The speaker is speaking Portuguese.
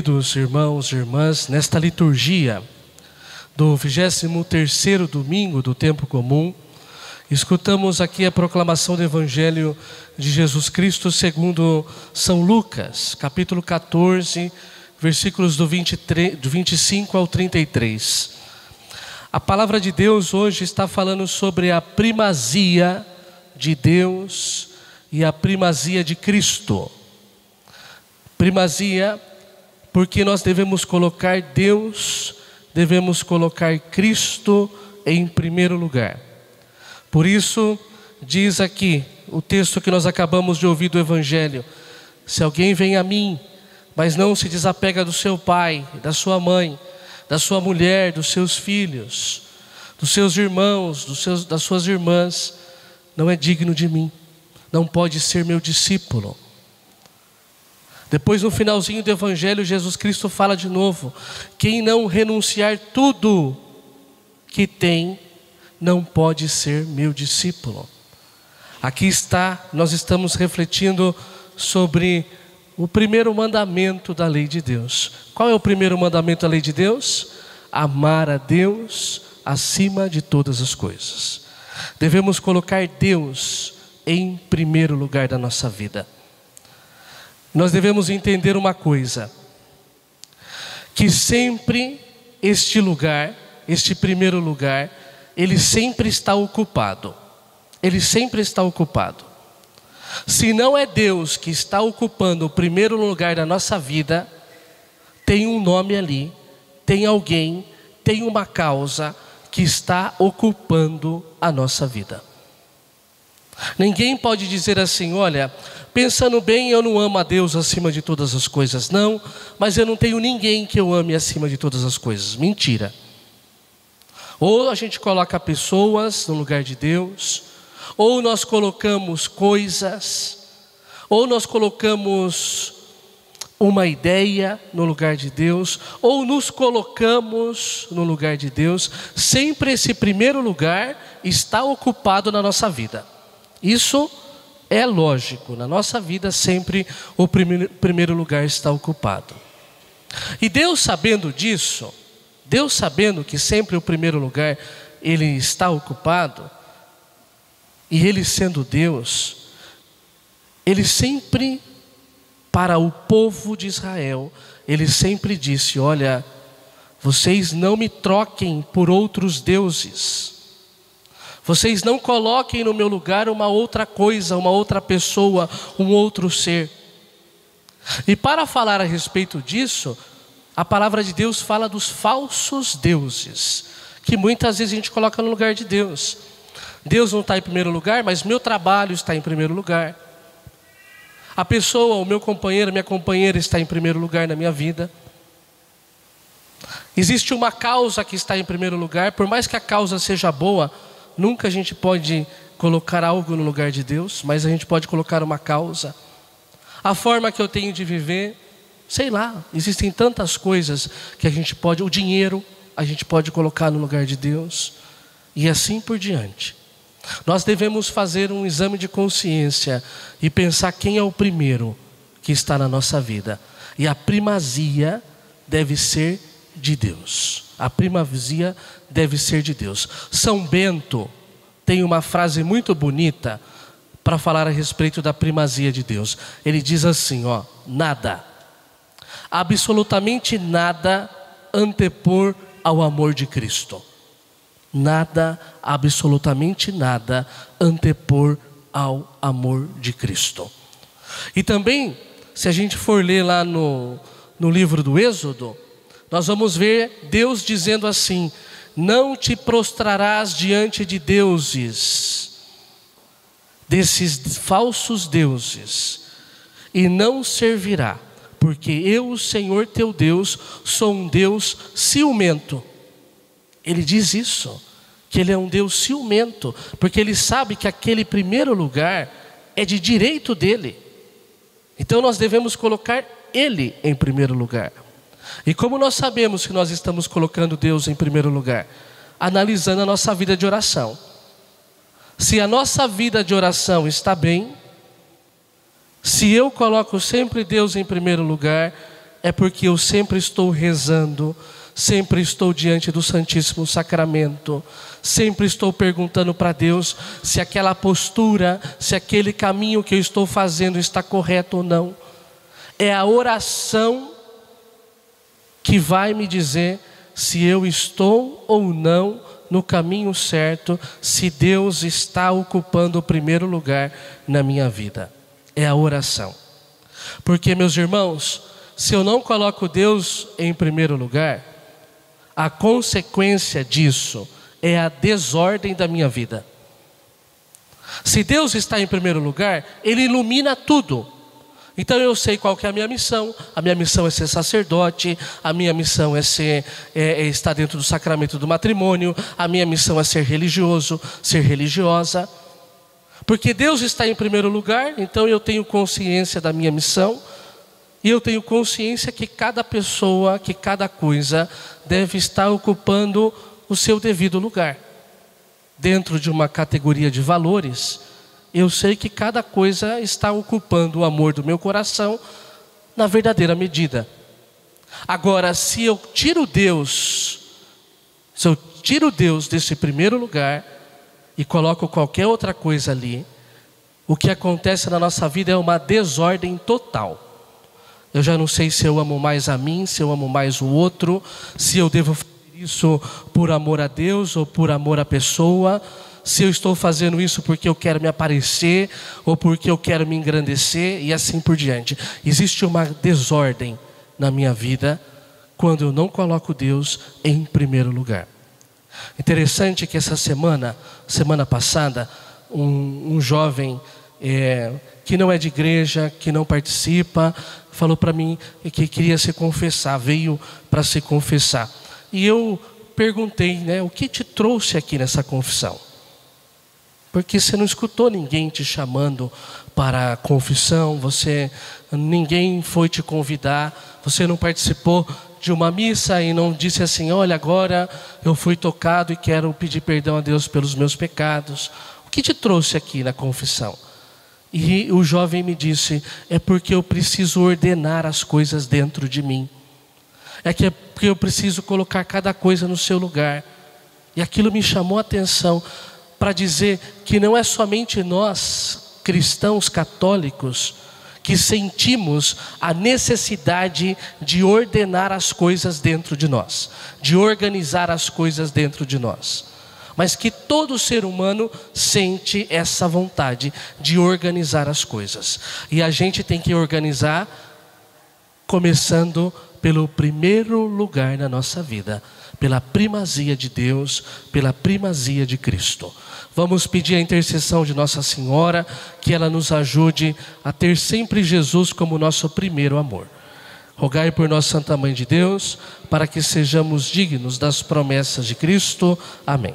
Queridos irmãos e irmãs, nesta liturgia do 23º domingo do tempo comum, escutamos aqui a proclamação do Evangelho de Jesus Cristo segundo São Lucas, capítulo 14, versículos do 25 ao 33. A palavra de Deus hoje está falando sobre a primazia de Deus e a primazia de Cristo. Primazia porque nós devemos colocar Deus, devemos colocar Cristo em primeiro lugar. Por isso, diz aqui o texto que nós acabamos de ouvir do Evangelho: se alguém vem a mim, mas não se desapega do seu pai, da sua mãe, da sua mulher, dos seus filhos, dos seus irmãos, das suas irmãs, não é digno de mim, não pode ser meu discípulo. Depois, no finalzinho do Evangelho, Jesus Cristo fala de novo: quem não renunciar tudo que tem, não pode ser meu discípulo. Aqui está, nós estamos refletindo sobre o primeiro mandamento da lei de Deus. Qual é o primeiro mandamento da lei de Deus? Amar a Deus acima de todas as coisas. Devemos colocar Deus em primeiro lugar da nossa vida. Nós devemos entender uma coisa, que sempre este lugar, este primeiro lugar, ele sempre está ocupado. Ele sempre está ocupado. Se não é Deus que está ocupando o primeiro lugar da nossa vida, tem um nome ali, tem alguém, tem uma causa que está ocupando a nossa vida. Ninguém pode dizer assim: olha, pensando bem, eu não amo a Deus acima de todas as coisas. Não, mas eu não tenho ninguém que eu ame acima de todas as coisas. Mentira. Ou a gente coloca pessoas no lugar de Deus, ou nós colocamos coisas, ou nós colocamos uma ideia no lugar de Deus, ou nos colocamos no lugar de Deus. Sempre esse primeiro lugar está ocupado na nossa vida. Isso é lógico, na nossa vida sempre o primeiro lugar está ocupado. E Deus, sabendo disso, Deus sabendo que sempre o primeiro lugar ele está ocupado, e Ele sendo Deus, Ele sempre, para o povo de Israel, Ele sempre disse: olha, vocês não me troquem por outros deuses. Vocês não coloquem no meu lugar uma outra coisa, uma outra pessoa, um outro ser. E para falar a respeito disso, a palavra de Deus fala dos falsos deuses, que muitas vezes a gente coloca no lugar de Deus. Deus não está em primeiro lugar, mas meu trabalho está em primeiro lugar. A pessoa, o meu companheiro, a minha companheira está em primeiro lugar na minha vida. Existe uma causa que está em primeiro lugar, por mais que a causa seja boa, nunca a gente pode colocar algo no lugar de Deus, mas a gente pode colocar uma causa. A forma que eu tenho de viver, sei lá, existem tantas coisas que a gente pode, o dinheiro, a gente pode colocar no lugar de Deus, e assim por diante. Nós devemos fazer um exame de consciência e pensar quem é o primeiro que está na nossa vida. E a primazia deve ser de Deus. A primazia deve ser de Deus. São Bento tem uma frase muito bonita para falar a respeito da primazia de Deus. Ele diz assim, ó: nada, absolutamente nada antepor ao amor de Cristo. Nada, absolutamente nada antepor ao amor de Cristo. E também, se a gente for ler lá no livro do Êxodo, nós vamos ver Deus dizendo assim: não te prostrarás diante de deuses, desses falsos deuses, e não servirá, porque eu, o Senhor teu Deus, sou um Deus ciumento. Ele diz isso, que Ele é um Deus ciumento, porque Ele sabe que aquele primeiro lugar é de direito dEle. Então nós devemos colocar Ele em primeiro lugar. E como nós sabemos que nós estamos colocando Deus em primeiro lugar? Analisando a nossa vida de oração. Se a nossa vida de oração está bem, se eu coloco sempre Deus em primeiro lugar, é porque eu sempre estou rezando, sempre estou diante do Santíssimo Sacramento, sempre estou perguntando para Deus se aquela postura, se aquele caminho que eu estou fazendo está correto ou não. É a oração que vai me dizer se eu estou ou não no caminho certo, se Deus está ocupando o primeiro lugar na minha vida. É a oração. Porque, meus irmãos, se eu não coloco Deus em primeiro lugar, a consequência disso é a desordem da minha vida. Se Deus está em primeiro lugar, Ele ilumina tudo. Então eu sei qual que é a minha missão. A minha missão é ser sacerdote, a minha missão é estar dentro do sacramento do matrimônio, a minha missão é ser religioso, ser religiosa. Porque Deus está em primeiro lugar, então eu tenho consciência da minha missão, e eu tenho consciência que cada pessoa, que cada coisa deve estar ocupando o seu devido lugar. Dentro de uma categoria de valores, eu sei que cada coisa está ocupando o amor do meu coração na verdadeira medida. Agora, se eu tiro Deus desse primeiro lugar e coloco qualquer outra coisa ali, o que acontece na nossa vida é uma desordem total. Eu já não sei se eu amo mais a mim, se eu amo mais o outro, se eu devo fazer isso por amor a Deus ou por amor à pessoa, se eu estou fazendo isso porque eu quero me aparecer ou porque eu quero me engrandecer e assim por diante. Existe uma desordem na minha vida quando eu não coloco Deus em primeiro lugar. Interessante que essa semana passada, um jovem que não é de igreja, que não participa, falou para mim que queria se confessar, veio para se confessar. E eu perguntei, o que te trouxe aqui nessa confissão? Porque você não escutou ninguém te chamando para a confissão, ninguém foi te convidar, você não participou de uma missa e não disse assim, olha, agora eu fui tocado e quero pedir perdão a Deus pelos meus pecados. O que te trouxe aqui na confissão? E o jovem me disse, é porque eu preciso ordenar as coisas dentro de mim. É porque eu preciso colocar cada coisa no seu lugar. E aquilo me chamou a atenção para dizer que não é somente nós, cristãos católicos, que sentimos a necessidade de ordenar as coisas dentro de nós, de organizar as coisas dentro de nós, mas que todo ser humano sente essa vontade de organizar as coisas. E a gente tem que organizar começando pelo primeiro lugar na nossa vida, pela primazia de Deus, pela primazia de Cristo. Vamos pedir a intercessão de Nossa Senhora, que ela nos ajude a ter sempre Jesus como nosso primeiro amor. Rogai por nós, Santa Mãe de Deus, para que sejamos dignos das promessas de Cristo. Amém.